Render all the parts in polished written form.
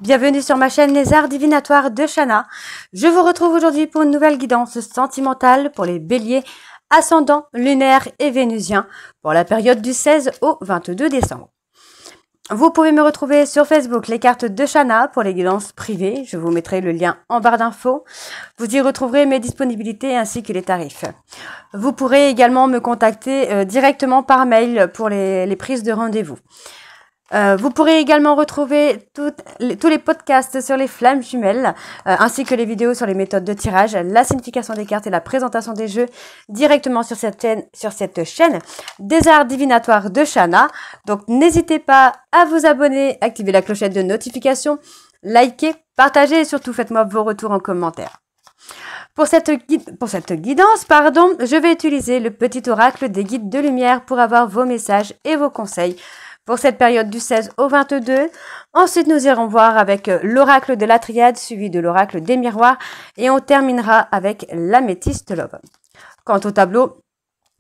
Bienvenue sur ma chaîne Les Arts Divinatoires de Shana. Je vous retrouve aujourd'hui pour une nouvelle guidance sentimentale pour les béliers, ascendants, lunaires et vénusiens pour la période du 16 au 22 décembre. Vous pouvez me retrouver sur Facebook, les cartes de Shana pour les guidances privées. Je vous mettrai le lien en barre d'infos. Vous y retrouverez mes disponibilités ainsi que les tarifs. Vous pourrez également me contacter directement par mail pour les prises de rendez-vous. Vous pourrez également retrouver tous les podcasts sur les flammes jumelles, ainsi que les vidéos sur les méthodes de tirage, la signification des cartes et la présentation des jeux directement sur cette chaîne des Arts Divinatoires de Shana. Donc n'hésitez pas à vous abonner, activer la clochette de notification, liker, partager et surtout faites-moi vos retours en commentaire. Pour cette guidance, je vais utiliser le petit oracle des guides de lumière pour avoir vos messages et vos conseils pour cette période du 16 au 22. Ensuite, nous irons voir avec l'oracle de la triade, suivi de l'oracle des miroirs. Et on terminera avec l'améthyste love. Quant au tableau,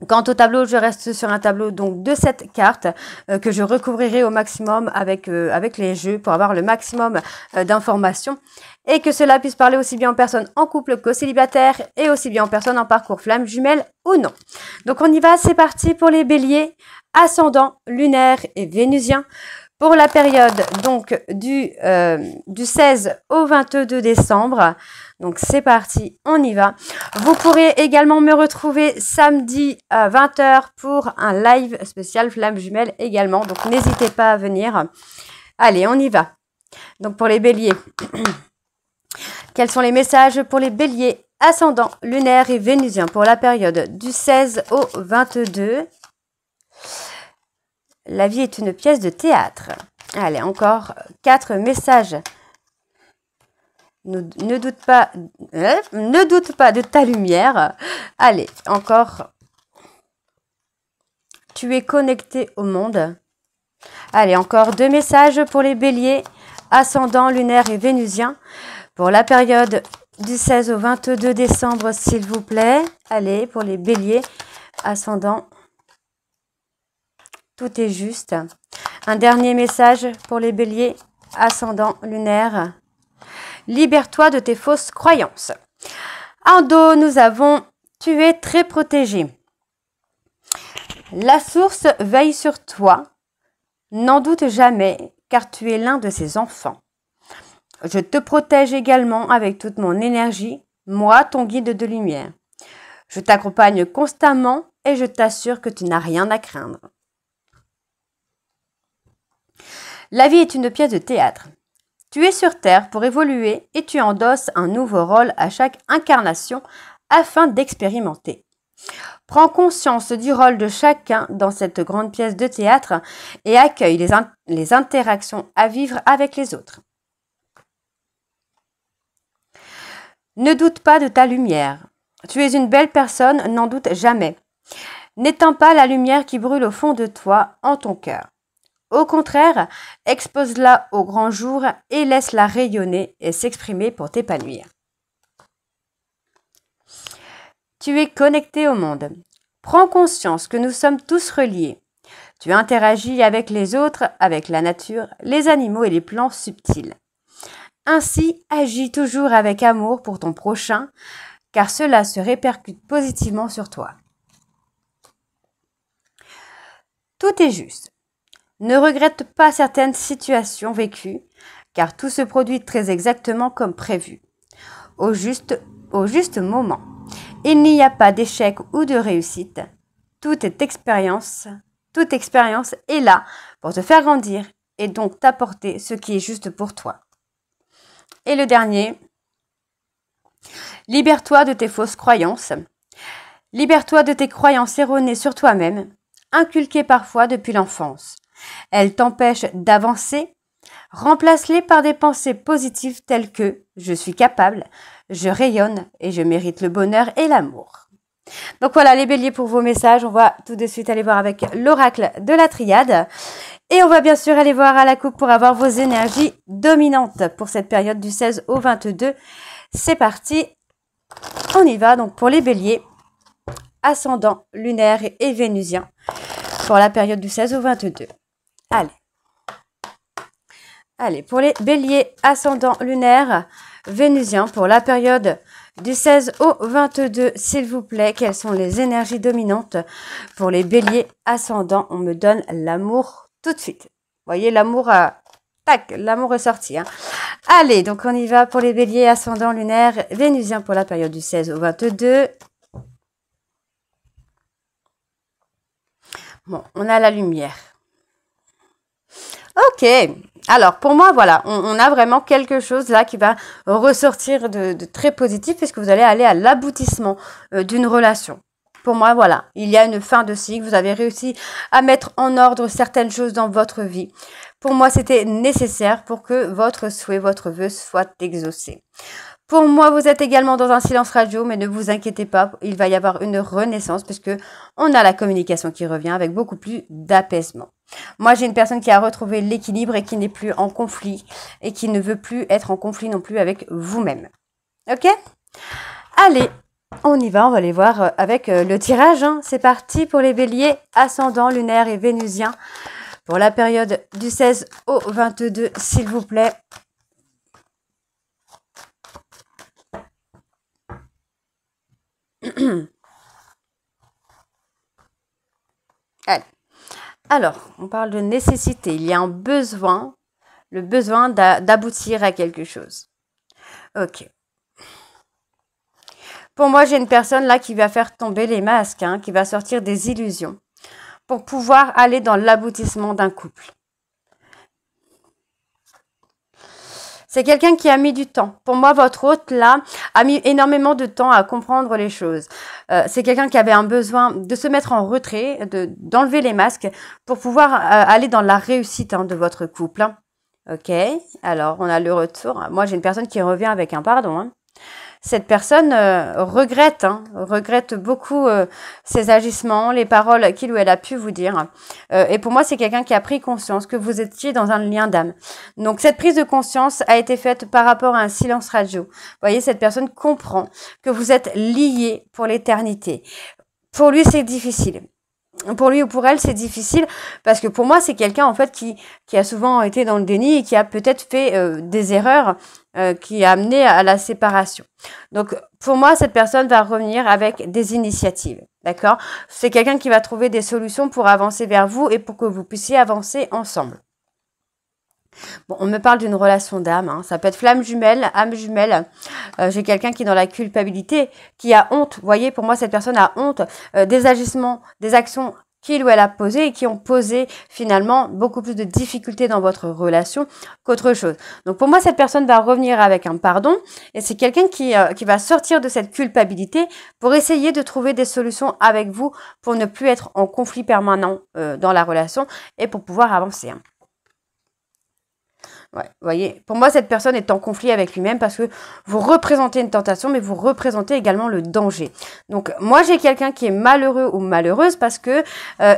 je reste sur un tableau donc de 7 cartes que je recouvrirai au maximum avec les jeux pour avoir le maximum d'informations. Et que cela puisse parler aussi bien aux personnes en couple qu'aux célibataires et aussi bien aux personnes en parcours flamme jumelle ou non. Donc on y va, c'est parti pour les béliers, ascendants, lunaires et vénusiens pour la période donc du 16 au 22 décembre. Donc c'est parti, on y va. Vous pourrez également me retrouver samedi à 20 h pour un live spécial flamme jumelle également. Donc n'hésitez pas à venir. Allez, on y va. Donc pour les béliers. Quels sont les messages pour les béliers, ascendants, lunaires et vénusiens pour la période du 16 au 22? La vie est une pièce de théâtre. Allez, encore 4 messages. Ne doute pas de ta lumière. Allez, encore. Tu es connecté au monde. Allez, encore 2 messages pour les béliers, ascendants, lunaires et vénusiens. Pour la période du 16 au 22 décembre, s'il vous plaît. Allez, pour les béliers, ascendants. Tout est juste. Un dernier message pour les béliers, ascendants, lunaires. Libère-toi de tes fausses croyances. En dos, nous avons « Tu es très protégé ». La source veille sur toi. N'en doute jamais, car tu es l'un de ses enfants. Je te protège également avec toute mon énergie, moi, ton guide de lumière. Je t'accompagne constamment et je t'assure que tu n'as rien à craindre. La vie est une pièce de théâtre. Tu es sur Terre pour évoluer et tu endosses un nouveau rôle à chaque incarnation afin d'expérimenter. Prends conscience du rôle de chacun dans cette grande pièce de théâtre et accueille les interactions à vivre avec les autres. Ne doute pas de ta lumière. Tu es une belle personne, n'en doute jamais. N'éteins pas la lumière qui brûle au fond de toi, en ton cœur. Au contraire, expose-la au grand jour et laisse-la rayonner et s'exprimer pour t'épanouir. Tu es connecté au monde. Prends conscience que nous sommes tous reliés. Tu interagis avec les autres, avec la nature, les animaux et les plans subtils. Ainsi, agis toujours avec amour pour ton prochain, car cela se répercute positivement sur toi. Tout est juste. Ne regrette pas certaines situations vécues, car tout se produit très exactement comme prévu, au juste moment. Il n'y a pas d'échec ou de réussite. Toute expérience est là pour te faire grandir et donc t'apporter ce qui est juste pour toi. Et le dernier, libère-toi de tes fausses croyances. Libère-toi de tes croyances erronées sur toi-même, inculquées parfois depuis l'enfance. Elles t'empêchent d'avancer. Remplace-les par des pensées positives telles que « Je suis capable, je rayonne et je mérite le bonheur et l'amour ». Donc voilà les béliers pour vos messages. On va tout de suite aller voir avec l'oracle de la triade. Et on va bien sûr aller voir à la coupe pour avoir vos énergies dominantes pour cette période du 16 au 22. C'est parti, on y va. Donc pour les béliers, ascendants, lunaires et vénusiens pour la période du 16 au 22. Allez. Allez, pour les béliers, ascendant lunaire, vénusien, pour la période du 16 au 22, s'il vous plaît, quelles sont les énergies dominantes pour les béliers ascendants? On me donne l'amour tout de suite. Vous voyez, l'amour tac, l'amour est sorti. Hein. Allez, donc on y va pour les béliers ascendants lunaires, vénusiens pour la période du 16 au 22. Bon, on a la lumière. Ok, alors pour moi, voilà, on a vraiment quelque chose là qui va ressortir de très positif puisque vous allez aller à l'aboutissement d'une relation. Pour moi, voilà, il y a une fin de cycle, vous avez réussi à mettre en ordre certaines choses dans votre vie. Pour moi, c'était nécessaire pour que votre souhait, votre vœu soit exaucé. Pour moi, vous êtes également dans un silence radio, mais ne vous inquiétez pas, il va y avoir une renaissance puisque on a la communication qui revient avec beaucoup plus d'apaisement. Moi, j'ai une personne qui a retrouvé l'équilibre et qui n'est plus en conflit et qui ne veut plus être en conflit non plus avec vous-même. Ok? Allez, on y va, on va aller voir avec le tirage. Hein. C'est parti pour les béliers, ascendant, lunaire et vénusien. Pour la période du 16 au 22, s'il vous plaît. Allez. Alors, on parle de nécessité. Il y a un besoin, le besoin d'aboutir à quelque chose. Ok. Pour moi, j'ai une personne là qui va faire tomber les masques, hein, qui va sortir des illusions pour pouvoir aller dans l'aboutissement d'un couple. C'est quelqu'un qui a mis du temps. Pour moi, votre hôte, là, a mis énormément de temps à comprendre les choses. C'est quelqu'un qui avait un besoin de se mettre en retrait, d'enlever les masques pour pouvoir aller dans la réussite hein, de votre couple. Hein. Ok, alors on a le retour. Moi, j'ai une personne qui revient avec un pardon. Hein. Cette personne regrette beaucoup ses agissements, les paroles qu'il ou elle a pu vous dire. Et pour moi, c'est quelqu'un qui a pris conscience que vous étiez dans un lien d'âme. Donc, cette prise de conscience a été faite par rapport à un silence radio. Vous voyez, cette personne comprend que vous êtes liés pour l'éternité. Pour lui, c'est difficile. Pour lui ou pour elle, c'est difficile parce que pour moi, c'est quelqu'un en fait qui a souvent été dans le déni et qui a peut-être fait des erreurs qui a amené à la séparation. Donc, pour moi, cette personne va revenir avec des initiatives, d'accord? C'est quelqu'un qui va trouver des solutions pour avancer vers vous et pour que vous puissiez avancer ensemble. Bon, on me parle d'une relation d'âme, hein. Ça peut être flamme jumelle, âme jumelle. J'ai quelqu'un qui est dans la culpabilité, qui a honte. Vous voyez, pour moi, cette personne a honte des agissements, des actions qu'il ou elle a posées et qui ont posé finalement beaucoup plus de difficultés dans votre relation qu'autre chose. Donc pour moi, cette personne va revenir avec un pardon et c'est quelqu'un qui va sortir de cette culpabilité pour essayer de trouver des solutions avec vous pour ne plus être en conflit permanent dans la relation et pour pouvoir avancer. Hein. Ouais, vous voyez, pour moi, cette personne est en conflit avec lui-même parce que vous représentez une tentation, mais vous représentez également le danger. Donc, moi, j'ai quelqu'un qui est malheureux ou malheureuse parce que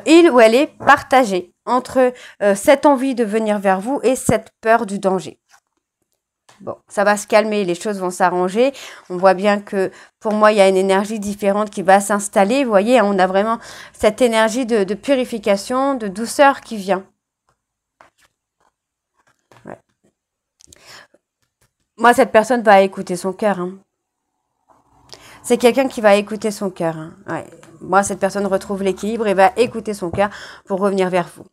il ou elle est partagé entre cette envie de venir vers vous et cette peur du danger. Bon, ça va se calmer, les choses vont s'arranger. On voit bien que pour moi, il y a une énergie différente qui va s'installer. Vous voyez, on a vraiment cette énergie de purification, de douceur qui vient. Moi, cette personne va écouter son cœur. Hein. C'est quelqu'un qui va écouter son cœur. Hein. Ouais. Moi, cette personne retrouve l'équilibre et va écouter son cœur pour revenir vers vous.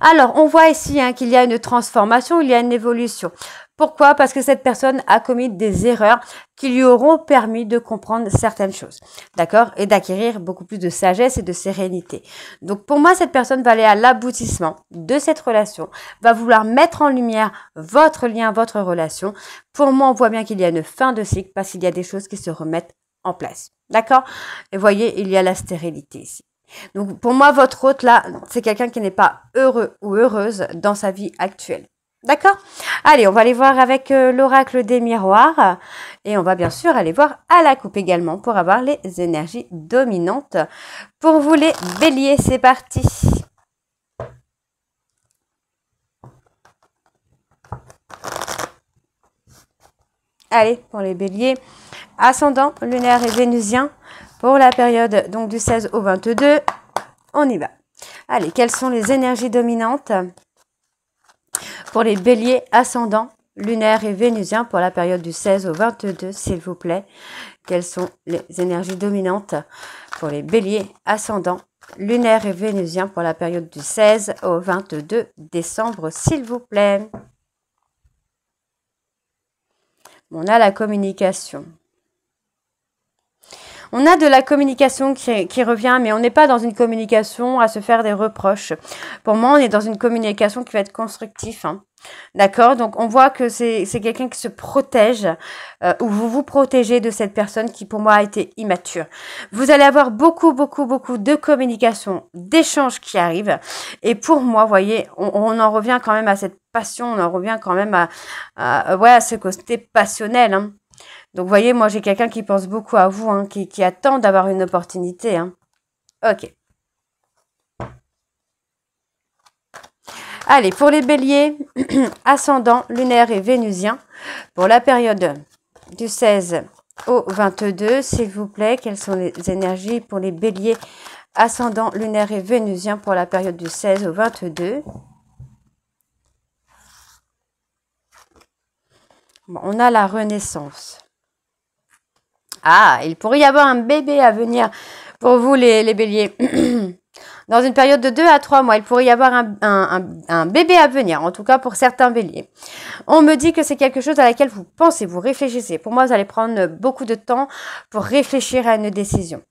Alors, on voit ici hein, qu'il y a une transformation, il y a une évolution. Pourquoi? Parce que cette personne a commis des erreurs qui lui auront permis de comprendre certaines choses. D'accord? Et d'acquérir beaucoup plus de sagesse et de sérénité. Donc, pour moi, cette personne va aller à l'aboutissement de cette relation, va vouloir mettre en lumière votre lien, votre relation. Pour moi, on voit bien qu'il y a une fin de cycle parce qu'il y a des choses qui se remettent en place. D'accord? Et voyez, il y a la stérilité ici. Donc, pour moi, votre hôte, là, c'est quelqu'un qui n'est pas heureux ou heureuse dans sa vie actuelle. D'accord? Allez, on va aller voir avec l'oracle des miroirs. Et on va bien sûr aller voir à la coupe également pour avoir les énergies dominantes. Pour vous les béliers, c'est parti. Allez, pour les béliers, ascendant, lunaire et vénusien, pour la période donc du 16 au 22, on y va. Allez, quelles sont les énergies dominantes pour les béliers ascendants, lunaires et vénusiens pour la période du 16 au 22, s'il vous plaît. Quelles sont les énergies dominantes pour les béliers ascendants, lunaires et vénusiens pour la période du 16 au 22 décembre, s'il vous plaît. On a la communication. On a de la communication qui revient, mais on n'est pas dans une communication à se faire des reproches. Pour moi, on est dans une communication qui va être constructive. Hein. D'accord? Donc, on voit que c'est quelqu'un qui se protège, ou vous vous protégez de cette personne qui, pour moi, a été immature. Vous allez avoir beaucoup de communication, d'échanges qui arrivent. Et pour moi, vous voyez, on en revient quand même à cette passion, on en revient quand même à ce côté passionnel, hein. Donc, vous voyez, moi, j'ai quelqu'un qui pense beaucoup à vous, hein, qui attend d'avoir une opportunité. Hein. Ok. Allez, pour les béliers, ascendant, lunaire et vénusien, pour la période du 16 au 22, s'il vous plaît, quelles sont les énergies pour les béliers, ascendant, lunaire et vénusien pour la période du 16 au 22? Bon, on a la renaissance. Ah, il pourrait y avoir un bébé à venir pour vous, les béliers. Dans une période de 2 à 3 mois, il pourrait y avoir un bébé à venir, en tout cas pour certains béliers. On me dit que c'est quelque chose à laquelle vous pensez, vous réfléchissez. Pour moi, vous allez prendre beaucoup de temps pour réfléchir à une décision.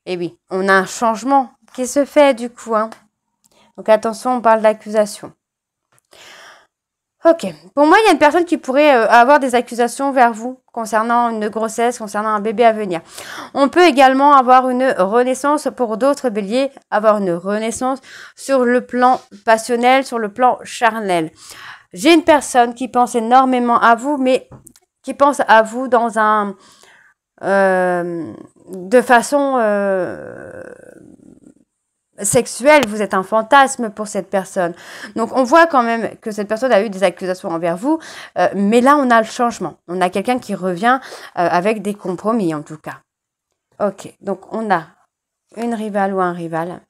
Et oui, on a un changement qui se fait du coup. Hein. Donc attention, on parle d'accusation. Ok. Pour moi, il y a une personne qui pourrait avoir des accusations vers vous concernant une grossesse, concernant un bébé à venir. On peut également avoir une renaissance pour d'autres béliers, avoir une renaissance sur le plan passionnel, sur le plan charnel. J'ai une personne qui pense énormément à vous, mais qui pense à vous dans un... de façon... sexuelle, vous êtes un fantasme pour cette personne. Donc, on voit quand même que cette personne a eu des accusations envers vous, mais là, on a le changement. On a quelqu'un qui revient avec des compromis, en tout cas. Ok, donc on a une rivale ou un rival.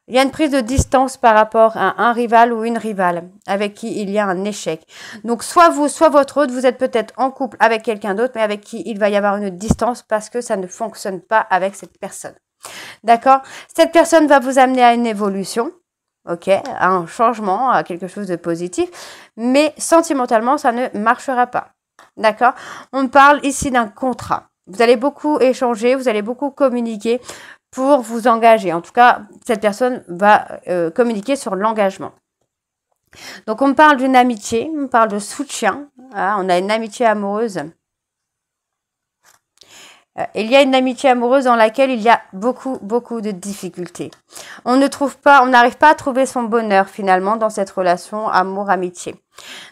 Il y a une prise de distance par rapport à un rival ou une rivale avec qui il y a un échec. Donc, soit vous, soit votre autre, vous êtes peut-être en couple avec quelqu'un d'autre, mais avec qui il va y avoir une distance parce que ça ne fonctionne pas avec cette personne. D'accord? Cette personne va vous amener à une évolution, ok, à un changement, à quelque chose de positif, mais sentimentalement, ça ne marchera pas. D'accord? On parle ici d'un contrat. Vous allez beaucoup échanger, vous allez beaucoup communiquer pour vous engager. En tout cas, cette personne va communiquer sur l'engagement. Donc, on parle d'une amitié, on parle de soutien. Hein, on a une amitié amoureuse. Il y a une amitié amoureuse dans laquelle il y a beaucoup de difficultés. On n'arrive pas à trouver son bonheur finalement dans cette relation amour-amitié.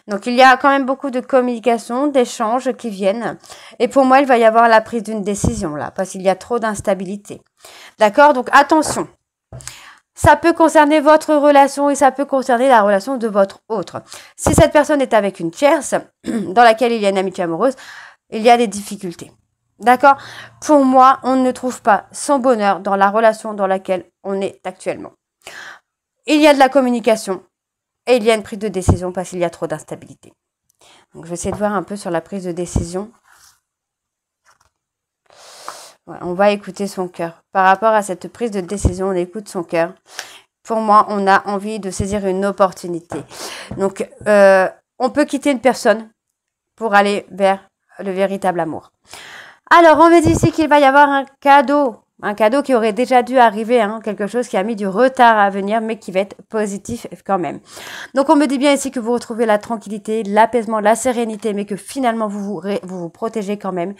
Donc il y a quand même beaucoup de communication, d'échanges qui viennent. Et pour moi, il va y avoir la prise d'une décision là, parce qu'il y a trop d'instabilité. D'accord? Donc attention. Ça peut concerner votre relation et ça peut concerner la relation de votre autre. Si cette personne est avec une tierce, dans laquelle il y a une amitié amoureuse, il y a des difficultés. D'accord? Pour moi, on ne trouve pas son bonheur dans la relation dans laquelle on est actuellement. Il y a de la communication et il y a une prise de décision parce qu'il y a trop d'instabilité. Donc, je vais essayer de voir un peu sur la prise de décision. Ouais, on va écouter son cœur. Par rapport à cette prise de décision, on écoute son cœur. Pour moi, on a envie de saisir une opportunité. Donc, on peut quitter une personne pour aller vers le véritable amour. Alors, on me dit ici qu'il va y avoir un cadeau qui aurait déjà dû arriver, hein, quelque chose qui a mis du retard à venir, mais qui va être positif quand même. Donc, on me dit bien ici que vous retrouvez la tranquillité, l'apaisement, la sérénité, mais que finalement, vous protégez quand même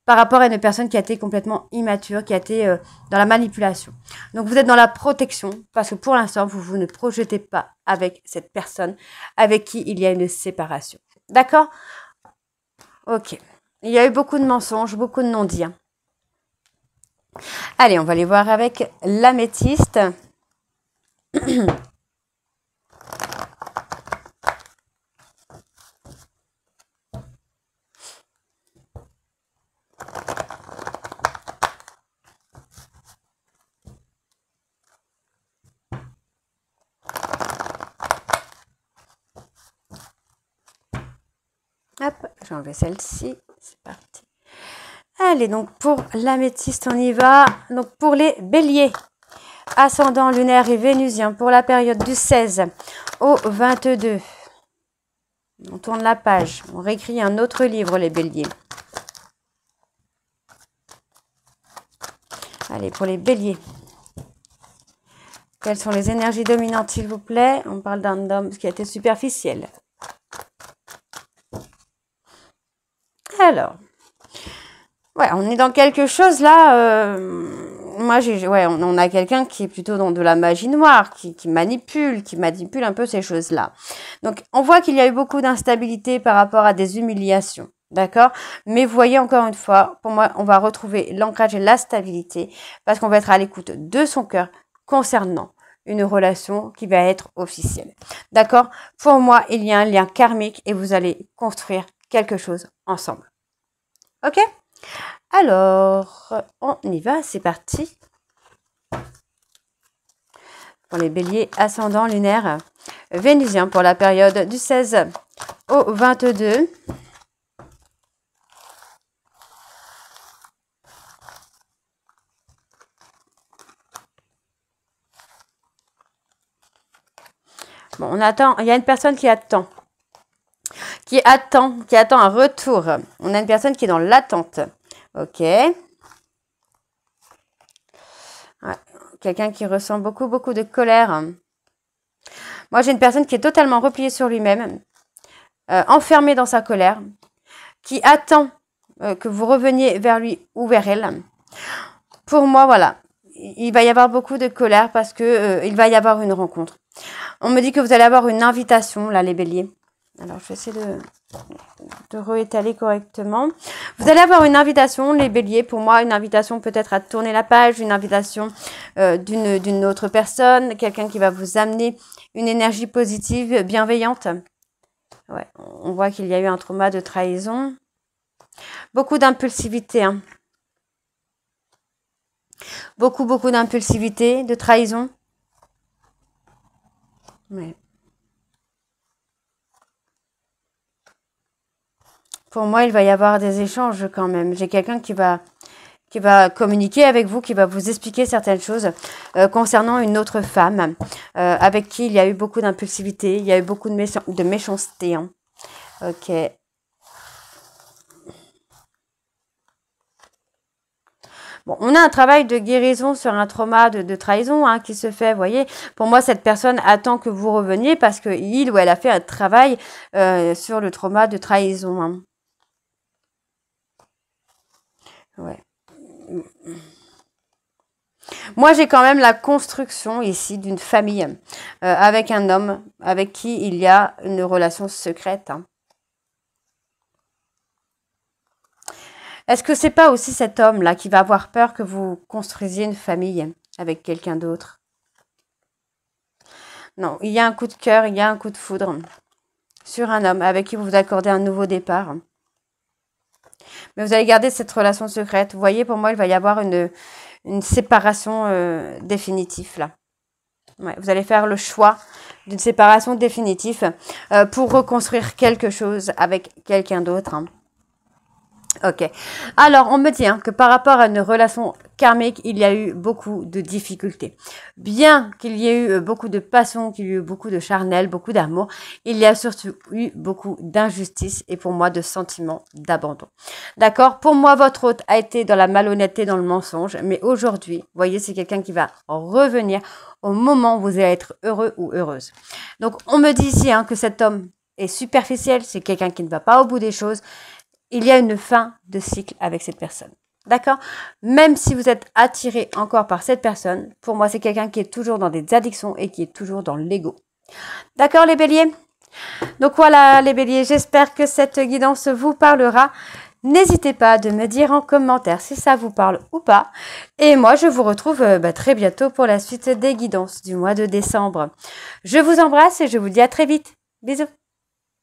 par rapport à une personne qui a été complètement immature, qui a été dans la manipulation. Donc, vous êtes dans la protection, parce que pour l'instant, vous ne projetez pas avec cette personne avec qui il y a une séparation. D'accord? Ok. Il y a eu beaucoup de mensonges, beaucoup de non-dits. Allez, on va aller voir avec l'améthyste. Hop, j'ai enlevé celle-ci. C'est parti. Allez, donc pour l'améthyste, on y va. Donc pour les béliers, ascendant lunaire et vénusien, pour la période du 16 au 22. On tourne la page. On réécrit un autre livre, les béliers. Allez, pour les béliers. Quelles sont les énergies dominantes, s'il vous plaît? On parle d'un homme qui a été superficiel. Alors, ouais, on est dans quelque chose là. Moi, on a quelqu'un qui est plutôt dans de la magie noire, qui manipule un peu ces choses-là. Donc, on voit qu'il y a eu beaucoup d'instabilité par rapport à des humiliations. D'accord? Mais vous voyez, encore une fois, pour moi, on va retrouver l'ancrage et la stabilité parce qu'on va être à l'écoute de son cœur concernant une relation qui va être officielle. D'accord? Pour moi, il y a un lien karmique et vous allez construire quelque chose ensemble. Ok? Alors, on y va, c'est parti. Pour les béliers ascendants lunaires, vénusiens pour la période du 16 au 22. Bon, on attend, il y a une personne qui attend un retour. On a une personne qui est dans l'attente. Ok. Ouais. Quelqu'un qui ressent beaucoup de colère. Moi, j'ai une personne qui est totalement repliée sur lui-même, enfermée dans sa colère, qui attend que vous reveniez vers lui ou vers elle. Pour moi, voilà, il va y avoir beaucoup de colère parce que il va y avoir une rencontre. On me dit que vous allez avoir une invitation, là, les béliers. Alors, je vais essayer de réétaler correctement. Vous allez avoir une invitation, les béliers. Pour moi, une invitation peut-être à tourner la page, une invitation d'une autre personne, quelqu'un qui va vous amener une énergie positive, bienveillante. Ouais, on voit qu'il y a eu un trauma de trahison. Beaucoup d'impulsivité, hein. Beaucoup d'impulsivité, de trahison. Ouais. Pour moi, il va y avoir des échanges quand même. J'ai quelqu'un qui va communiquer avec vous, qui va vous expliquer certaines choses concernant une autre femme avec qui il y a eu beaucoup d'impulsivité, il y a eu beaucoup de méchanceté. Hein. Ok. Bon, on a un travail de guérison sur un trauma de trahison hein, qui se fait, vous voyez. Pour moi, cette personne attend que vous reveniez parce qu'il ou elle a fait un travail sur le trauma de trahison. Hein. Ouais. Moi, j'ai quand même la construction ici d'une famille avec un homme avec qui il y a une relation secrète. Hein. Est-ce que c'est pas aussi cet homme-là qui va avoir peur que vous construisiez une famille avec quelqu'un d'autre? Non, il y a un coup de cœur, il y a un coup de foudre sur un homme avec qui vous vous accordez un nouveau départ. Mais vous allez garder cette relation secrète. Vous voyez, pour moi, il va y avoir une séparation définitive là. Ouais, vous allez faire le choix d'une séparation définitive pour reconstruire quelque chose avec quelqu'un d'autre. Hein. Ok. Alors, on me dit hein, que par rapport à une relation karmique, il y a eu beaucoup de difficultés. Bien qu'il y ait eu beaucoup de passion, qu'il y ait eu beaucoup de charnel, beaucoup d'amour, il y a surtout eu beaucoup d'injustice et pour moi de sentiments d'abandon. D'accord? Pour moi, votre hôte a été dans la malhonnêteté, dans le mensonge, mais aujourd'hui, vous voyez, c'est quelqu'un qui va revenir au moment où vous allez être heureux ou heureuse. Donc, on me dit ici hein, que cet homme est superficiel, c'est quelqu'un qui ne va pas au bout des choses. Il y a une fin de cycle avec cette personne. D'accord? Même si vous êtes attiré encore par cette personne, pour moi, c'est quelqu'un qui est toujours dans des addictions et qui est toujours dans l'ego. D'accord, les béliers? Donc voilà, les béliers, j'espère que cette guidance vous parlera. N'hésitez pas de me dire en commentaire si ça vous parle ou pas. Et moi, je vous retrouve très bientôt pour la suite des guidances du mois de décembre. Je vous embrasse et je vous dis à très vite. Bisous.